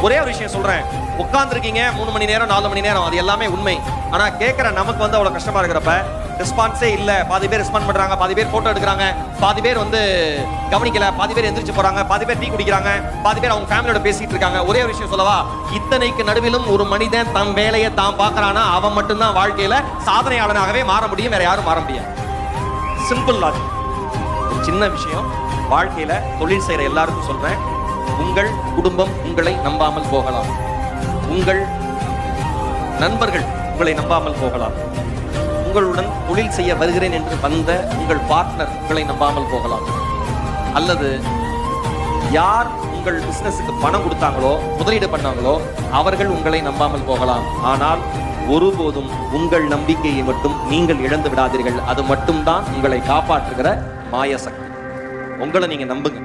ஒரே ஒரு விஷயம் சொல்றேன், உட்கார்ந்துருக்கீங்க 3 மணி நேரம் 4 மணி நேரம், அது எல்லாமே உண்மை. ஆனா கேட்கிற நமக்கு வந்து அவ்வளவு கஷ்டமா இருக்கிறப்ப ரெஸ்பான்ஸே இல்ல, பாதி பேர் ரெஸ்பாண்ட் பண்றாங்க, பாதி பேர் போட்டோ எடுக்கிறாங்க, பாதி பேர் வந்து கவனிக்கல, பாதி பேர் எந்திரிச்சு போறாங்க, பாதி பேர் டீ குடிக்கிறாங்க, பாதி பேர் அவங்க ஃபேமிலியோட பேசிட்டு இருக்காங்க. ஒரே ஒரு விஷயம் சொல்லவா, இத்தனைக்கு நடுவிலும் ஒரு மனிதன் தம் வேலையை தான் பார்க்கறானா அவன் மட்டும்தான் வாழ்க்கையில சாதனையாளனாகவே மாற முடியும், வேற யாரும் மாற முடியாது. Simple logic. ஒரு சின்ன விஷயம், வாழ்க்கையில தொழில் செய்யற எல்லாருக்கும் சொல்றேன், உங்கள் குடும்பம் உங்களை நம்பாமல் போகலாம், உங்கள் நண்பர்கள் உங்களை நம்பாமல் போகலாம், உங்களுடன் தொழில் செய்ய வருகிறேன் என்று வந்த உங்கள் பார்ட்னர் உங்களை நம்பாமல் போகலாம், அல்லது யார் உங்கள் பிசினஸுக்கு பணம் கொடுத்தாங்களோ முதலீடு பண்ணாங்களோ அவர்கள் உங்களை நம்பாமல் போகலாம். ஆனால் ஒருபோதும் உங்கள் நம்பிக்கையை மட்டும் நீங்கள் இழந்து விடாதீர்கள். அது மட்டும்தான் உங்களை காப்பாற்றுகிற மாய சக்தி. உங்களை நீங்க நம்புங்க.